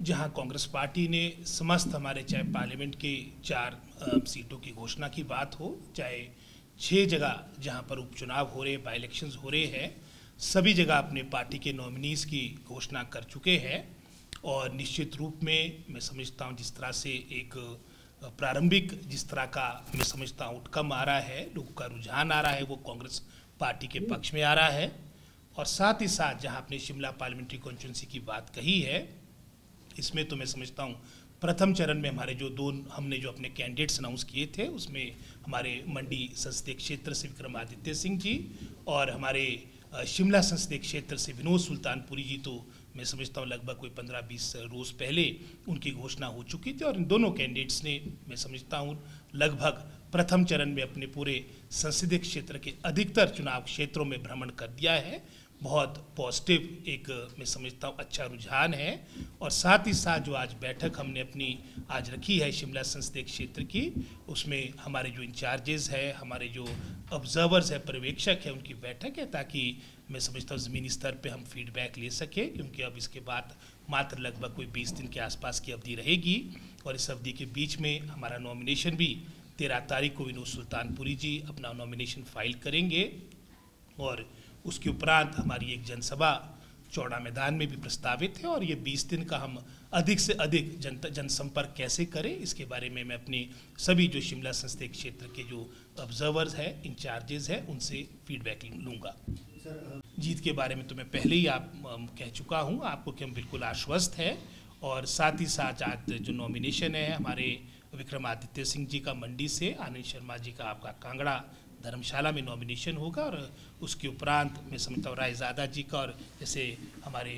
जहां कांग्रेस पार्टी ने समस्त हमारे चाहे पार्लियामेंट के 4 सीटों की घोषणा की बात हो, चाहे 6 जगह जहां पर उपचुनाव हो रहे, बाई इलेक्शंस हो रहे हैं, सभी जगह अपने पार्टी के नॉमिनीज़ की घोषणा कर चुके हैं। और निश्चित रूप में मैं समझता हूं जिस तरह से एक प्रारंभिक जिस तरह का मैं समझता हूं आउटकम आ रहा है, लोगों का रुझान आ रहा है, वो कांग्रेस पार्टी के पक्ष में आ रहा है। और साथ ही साथ जहां आपने शिमला पार्लियामेंट्री कॉन्स्टिट्यूंसी की बात कही है, इसमें तो मैं समझता हूँ प्रथम चरण में हमारे हमने जो अपने कैंडिडेट्स अनाउंस किए थे, उसमें हमारे मंडी संसदीय क्षेत्र से विक्रमादित्य सिंह जी और हमारे शिमला संसदीय क्षेत्र से विनोद सुल्तानपुरी जी, तो मैं समझता हूँ लगभग कोई 15-20 रोज़ पहले उनकी घोषणा हो चुकी थी। और इन दोनों कैंडिडेट्स ने मैं समझता हूँ लगभग प्रथम चरण में अपने पूरे संसदीय क्षेत्र के अधिकतर चुनाव क्षेत्रों में भ्रमण कर दिया है। बहुत पॉजिटिव एक मैं समझता हूँ अच्छा रुझान है। और साथ ही साथ जो आज बैठक हमने अपनी आज रखी है शिमला संसदीय क्षेत्र की, उसमें हमारे जो इंचार्जेस है, हमारे जो ऑब्जर्वर्स है, पर्यवेक्षक है, उनकी बैठक है, ताकि मैं समझता हूँ ज़मीनी स्तर पे हम फीडबैक ले सकें, क्योंकि अब इसके बाद मात्र लगभग कोई 20 दिन के आसपास की अवधि रहेगी। और इस अवधि के बीच में हमारा नॉमिनेशन भी 13 तारीख को विनोद सुल्तानपुरी जी अपना नॉमिनेशन फाइल करेंगे। और उसके उपरांत हमारी एक जनसभा चौड़ा मैदान में भी प्रस्तावित है। और ये 20 दिन का हम अधिक से अधिक जनसंपर्क कैसे करें, इसके बारे में मैं अपने सभी जो शिमला संसदीय क्षेत्र के जो ऑब्जर्वर्स हैं, इंचार्जेस हैं, उनसे फीडबैक लूँगा। जीत के बारे में तो मैं पहले ही कह चुका हूँ आपको कि हम बिल्कुल आश्वस्त हैं। और साथ ही साथ आज जो नॉमिनेशन है हमारे विक्रमादित्य सिंह जी का मंडी से, आनंद शर्मा जी का आपका कांगड़ा धर्मशाला में नॉमिनेशन होगा। और उसके उपरांत मैं समझता हूँ रायजादा जी का, और जैसे हमारे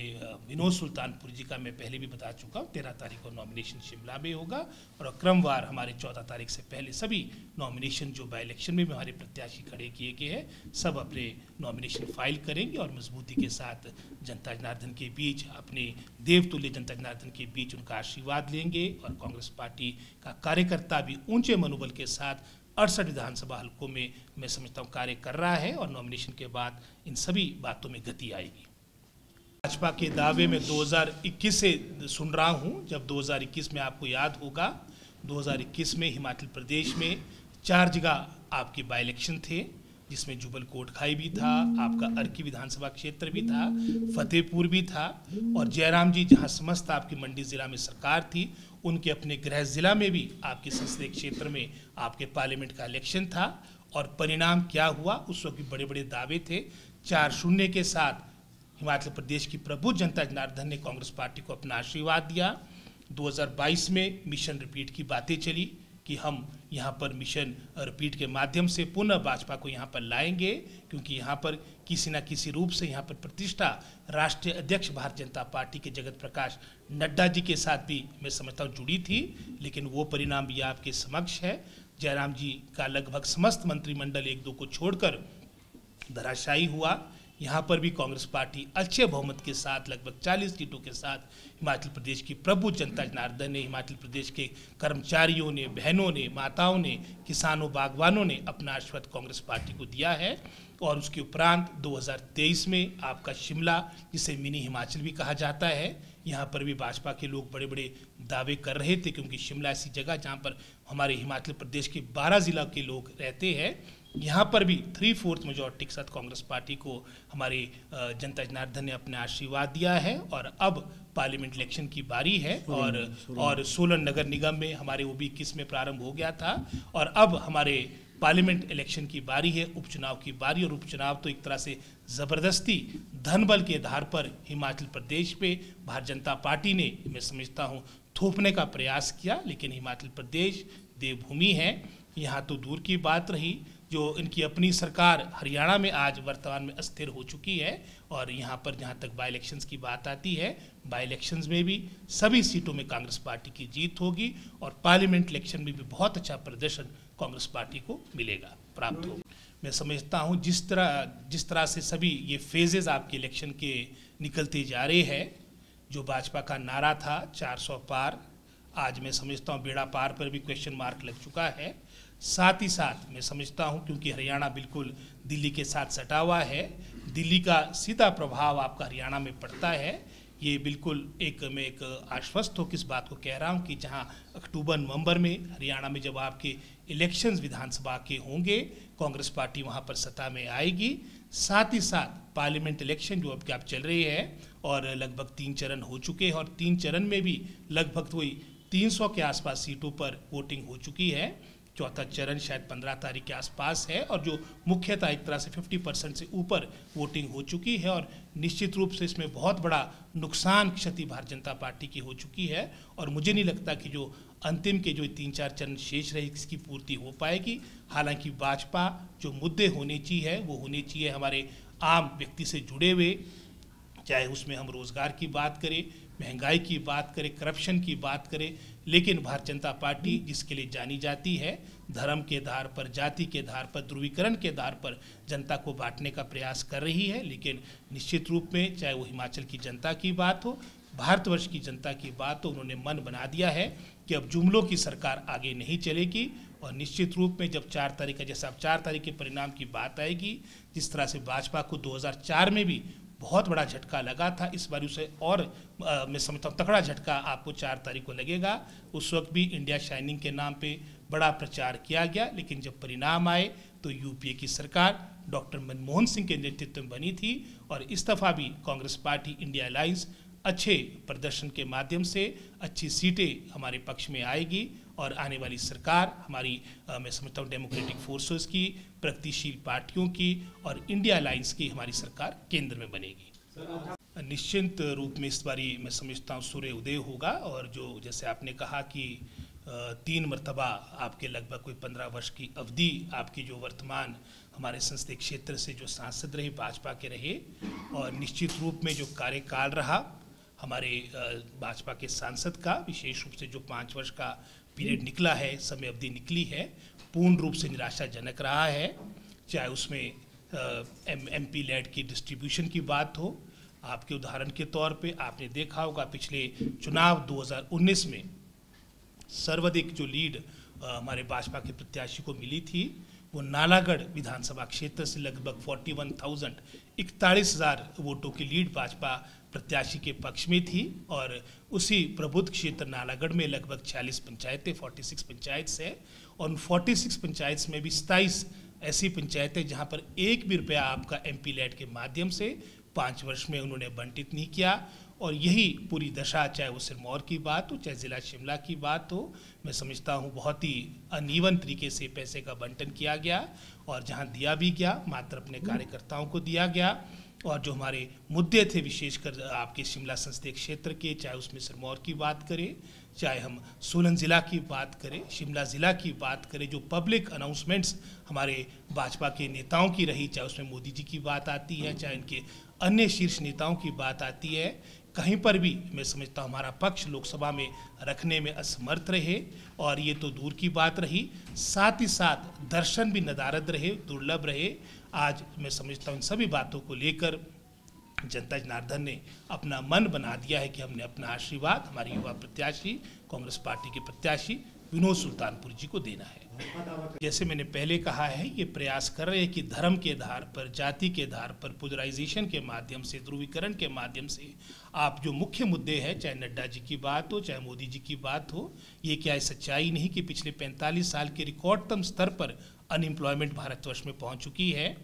विनोद सुल्तानपुर जी का मैं पहले भी बता चुका हूँ, 13 तारीख को नॉमिनेशन शिमला में होगा। और क्रमवार हमारे 14 तारीख से पहले सभी नॉमिनेशन जो बाई इलेक्शन में भी हमारे प्रत्याशी खड़े किए गए हैं, सब अपने नॉमिनेशन फाइल करेंगे। और मजबूती के साथ जनता जनार्दन के बीच, अपने देवतुल्य जनता जनार्दन के बीच उनका आशीर्वाद लेंगे। और कांग्रेस पार्टी का कार्यकर्ता भी ऊंचे मनोबल के साथ 68 विधानसभा हलकों में मैं समझता हूँ कार्य कर रहा है। और नॉमिनेशन के बाद इन सभी बातों में गति आएगी। भाजपा के दावे में 2021 से सुन रहा हूँ, जब 2021 में आपको याद होगा, 2021 में हिमाचल प्रदेश में 4 जगह आपके बाई इलेक्शन थे, जिसमें जुबल कोटखाई भी था, आपका अर्की विधानसभा क्षेत्र भी था, फतेहपुर भी था। और जयराम जी जहां समस्त आपकी मंडी जिला में सरकार थी, उनके अपने गृह जिला में भी आपके संसदीय क्षेत्र में आपके पार्लियामेंट का इलेक्शन था। और परिणाम क्या हुआ, उस वक्त भी बड़े बड़े दावे थे। 4-0 के साथ हिमाचल प्रदेश की प्रबुद्ध जनता जनार्दन ने कांग्रेस पार्टी को अपना आशीर्वाद दिया। 2022 में मिशन रिपीट की बातें चली कि हम यहाँ पर मिशन रिपीट के माध्यम से पुनः भाजपा को यहाँ पर लाएंगे, क्योंकि यहाँ पर किसी न किसी रूप से यहाँ पर प्रतिष्ठा राष्ट्रीय अध्यक्ष भारतीय जनता पार्टी के जगत प्रकाश नड्डा जी के साथ भी मैं समझता हूँ जुड़ी थी। लेकिन वो परिणाम भी आपके समक्ष है। जयराम जी का लगभग समस्त मंत्रिमंडल 1-2 को छोड़कर धराशायी हुआ। यहाँ पर भी कांग्रेस पार्टी अच्छे बहुमत के साथ लगभग 40 सीटों के साथ हिमाचल प्रदेश की प्रबुद्ध जनता जनार्दन ने, हिमाचल प्रदेश के कर्मचारियों ने, बहनों ने, माताओं ने, किसानों, बागवानों ने अपना आशीर्वाद कांग्रेस पार्टी को दिया है। और उसके उपरांत 2023 में आपका शिमला, जिसे मिनी हिमाचल भी कहा जाता है, यहाँ पर भी भाजपा के लोग बड़े बड़े दावे कर रहे थे, क्योंकि शिमला ऐसी जगह जहाँ पर हमारे हिमाचल प्रदेश के 12 जिला के लोग रहते हैं। यहाँ पर भी 3/4 मेजॉरिटी के साथ कांग्रेस पार्टी को हमारे जनता जनार्दन ने अपना आशीर्वाद दिया है। और अब पार्लियामेंट इलेक्शन की बारी है। और सोलन नगर निगम में हमारे वो भी 21 में प्रारंभ हो गया था। और अब हमारे पार्लियामेंट इलेक्शन की बारी है, उपचुनाव की बारी। और उपचुनाव तो एक तरह से ज़बरदस्ती धनबल के आधार पर हिमाचल प्रदेश पे भारतीय जनता पार्टी ने मैं समझता हूँ थोपने का प्रयास किया। लेकिन हिमाचल प्रदेश देवभूमि है, यहाँ तो दूर की बात रही, जो इनकी अपनी सरकार हरियाणा में आज वर्तमान में अस्थिर हो चुकी है। और यहाँ पर जहाँ तक बाई इलेक्शंस की बात आती है, बाई इलेक्शंस में भी सभी सीटों में कांग्रेस पार्टी की जीत होगी। और पार्लियामेंट इलेक्शन में भी बहुत अच्छा प्रदर्शन कांग्रेस पार्टी को मिलेगा, प्राप्त होगा। मैं समझता हूँ जिस तरह से सभी ये फेजेस आपके इलेक्शन के निकलते जा रहे हैं, जो भाजपा का नारा था 400 पार, आज मैं समझता हूँ बेड़ा पार पर भी क्वेश्चन मार्क लग चुका है। साथ ही साथ मैं समझता हूं क्योंकि हरियाणा बिल्कुल दिल्ली के साथ सटा हुआ है, दिल्ली का सीधा प्रभाव आपका हरियाणा में पड़ता है। ये बिल्कुल मैं एक आश्वस्त होकर इस बात को कह रहा हूँ कि जहाँ अक्टूबर नवंबर में हरियाणा में जब आपके इलेक्शंस विधानसभा के होंगे, कांग्रेस पार्टी वहाँ पर सत्ता में आएगी। साथ ही साथ पार्लियामेंट इलेक्शन जो अब चल रही है और लगभग 3 चरण हो चुके हैं और 3 चरण में भी लगभग वही 300 के आसपास सीटों पर वोटिंग हो चुकी है। चौथा चरण शायद 15 तारीख के आसपास है और जो मुख्यतः एक तरह से 50% से ऊपर वोटिंग हो चुकी है और निश्चित रूप से इसमें बहुत बड़ा नुकसान क्षति भारतीय जनता पार्टी की हो चुकी है और मुझे नहीं लगता कि जो अंतिम के जो 3-4 चरण शेष रहे इसकी पूर्ति हो पाएगी। हालांकि भाजपा जो मुद्दे होने चाहिए वो होने चाहिए हमारे आम व्यक्ति से जुड़े हुए, चाहे उसमें हम रोजगार की बात करें, महंगाई की बात करें, करप्शन की बात करें, लेकिन भारतीय जनता पार्टी जिसके लिए जानी जाती है धर्म के आधार पर, जाति के आधार पर, ध्रुवीकरण के आधार पर जनता को बांटने का प्रयास कर रही है। लेकिन निश्चित रूप में चाहे वो हिमाचल की जनता की बात हो, भारतवर्ष की जनता की बात हो, उन्होंने मन बना दिया है कि अब जुमलों की सरकार आगे नहीं चलेगी और निश्चित रूप में जब 4 तारीख का जैसे अब 4 तारीख के परिणाम की बात आएगी, जिस तरह से भाजपा को 2004 में भी बहुत बड़ा झटका लगा था, इस बार उसे और मैं समझता हूँ तगड़ा झटका आपको 4 तारीख को लगेगा। उस वक्त भी इंडिया शाइनिंग के नाम पे बड़ा प्रचार किया गया, लेकिन जब परिणाम आए तो यूपीए की सरकार डॉक्टर मनमोहन सिंह के नेतृत्व में बनी थी और इस दफ़ा भी कांग्रेस पार्टी इंडिया अलायंस अच्छे प्रदर्शन के माध्यम से अच्छी सीटें हमारे पक्ष में आएगी और आने वाली सरकार हमारी मैं समझता हूँ डेमोक्रेटिक फोर्सेस की, प्रगतिशील पार्टियों की और इंडिया अलायंस की हमारी सरकार केंद्र में बनेगी। निश्चित रूप में इस बारी मैं समझता हूँ सूर्य उदय होगा और जो जैसे आपने कहा कि 3 मरतबा आपके लगभग कोई 15 वर्ष की अवधि आपकी जो वर्तमान हमारे संसदीय क्षेत्र से जो सांसद रहे भाजपा के रहे और निश्चित रूप में जो कार्यकाल रहा हमारे भाजपा के सांसद का, विशेष रूप से जो 5 वर्ष का पीरियड निकला है, समय अवधि निकली है, पूर्ण रूप से निराशाजनक रहा है। चाहे उसमें एमपी लेड की डिस्ट्रीब्यूशन की बात हो, आपके उदाहरण के तौर पे आपने देखा होगा पिछले चुनाव 2019 में सर्वाधिक जो लीड हमारे भाजपा के प्रत्याशी को मिली थी वो नालागढ़ विधानसभा क्षेत्र से लगभग 41,000 वोटों की लीड भाजपा प्रत्याशी के पक्ष में थी और उसी प्रबुद्ध क्षेत्र नालागढ़ में लगभग 46 पंचायतें 46 पंचायत है और उन 46 पंचायत में भी 27 ऐसी पंचायतें जहां पर एक भी रुपया आपका एमपी लैड के माध्यम से 5 वर्ष में उन्होंने बंटित नहीं किया और यही पूरी दशा, चाहे वो सिरमौर की बात हो, चाहे ज़िला शिमला की बात हो, मैं समझता हूँ बहुत ही अनइवन तरीके से पैसे का बंटन किया गया और जहाँ दिया भी गया मात्र अपने कार्यकर्ताओं को दिया गया और जो हमारे मुद्दे थे विशेषकर आपके शिमला संसदीय क्षेत्र के, चाहे उसमें सिरमौर की बात करें, चाहे हम सोलन ज़िला की बात करें, शिमला ज़िला की बात करें, जो पब्लिक अनाउंसमेंट्स हमारे भाजपा के नेताओं की रही, चाहे उसमें मोदी जी की बात आती है, चाहे इनके अन्य शीर्ष नेताओं की बात आती है, कहीं पर भी मैं समझता हूँ हमारा पक्ष लोकसभा में रखने में असमर्थ रहे और ये तो दूर की बात रही, साथ ही साथ दर्शन भी नदारद रहे, दुर्लभ रहे। आज मैं समझता हूँ इन सभी बातों को लेकर जनता जनार्दन ने अपना मन बना दिया है कि हमने अपना आशीर्वाद हमारे युवा प्रत्याशी कांग्रेस पार्टी के प्रत्याशी विनोद सुल्तानपुर जी को देना है। जैसे मैंने पहले कहा है, ये प्रयास कर रहे हैं कि धर्म के आधार पर, जाति के आधार पर, पोलराइजेशन के माध्यम से, ध्रुवीकरण के माध्यम से आप जो मुख्य मुद्दे हैं, चाहे नड्डा जी की बात हो, चाहे मोदी जी की बात हो, ये क्या सच्चाई नहीं कि पिछले 45 साल के रिकॉर्डतम स्तर पर अनएम्प्लॉयमेंट भारतवर्ष में पहुंच चुकी है।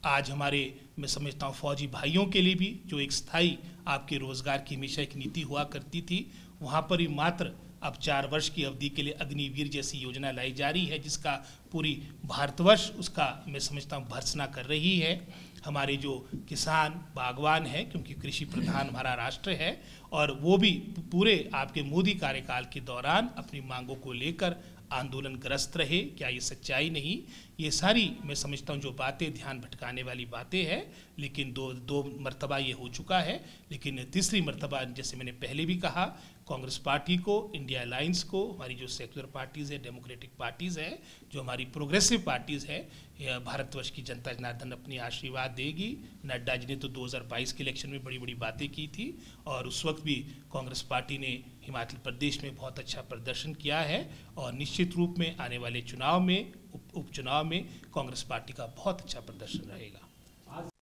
आज हमारे मैं समझता हूँ फौजी भाइयों के लिए भी जो एक स्थायी आपके रोजगार की हमेशा एक नीति हुआ करती थी, वहाँ पर भी मात्र अब 4 वर्ष की अवधि के लिए अग्निवीर जैसी योजना लाई जा रही है, जिसका पूरी भारतवर्ष उसका मैं समझता हूँ भर्त्सना कर रही है। हमारे जो किसान बागवान हैं, क्योंकि कृषि प्रधान हमारा राष्ट्र है, और वो भी पूरे आपके मोदी कार्यकाल के दौरान अपनी मांगों को लेकर आंदोलनग्रस्त रहे। क्या ये सच्चाई नहीं? ये सारी मैं समझता हूँ जो बातें ध्यान भटकाने वाली बातें हैं, लेकिन दो मर्तबा ये हो चुका है। लेकिन तीसरी मर्तबा जैसे मैंने पहले भी कहा, कांग्रेस पार्टी को, इंडिया अलायंस को, हमारी जो सेक्युलर पार्टीज़ है, डेमोक्रेटिक पार्टीज़ है, जो हमारी प्रोग्रेसिव पार्टीज़ है, भारतवर्ष की जनता जनार्दन अपनी आशीर्वाद देगी। नड्डा जी ने तो 2022 के इलेक्शन में बड़ी बड़ी बातें की थी और उस वक्त भी कांग्रेस पार्टी ने हिमाचल प्रदेश में बहुत अच्छा प्रदर्शन किया है और निश्चित रूप में आने वाले चुनाव में, उपचुनाव में कांग्रेस पार्टी का बहुत अच्छा प्रदर्शन रहेगा।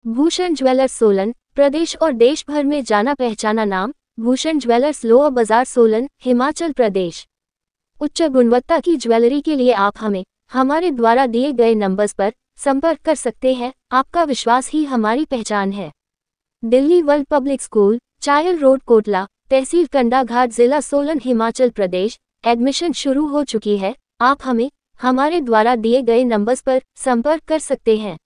भूषण ज्वेलर्स सोलन, प्रदेश और देश भर में जाना पहचाना नाम। भूषण ज्वेलर्स लोअर बाजार सोलन, हिमाचल प्रदेश। उच्च गुणवत्ता की ज्वेलरी के लिए आप हमें हमारे द्वारा दिए गए नंबर्स पर संपर्क कर सकते हैं। आपका विश्वास ही हमारी पहचान है। Delhi world public school, Chail road, Kotla, तहसील कंडाघाट, जिला सोलन, हिमाचल प्रदेश। एडमिशन शुरू हो चुकी है। आप हमें हमारे द्वारा दिए गए नंबर्स पर संपर्क कर सकते हैं।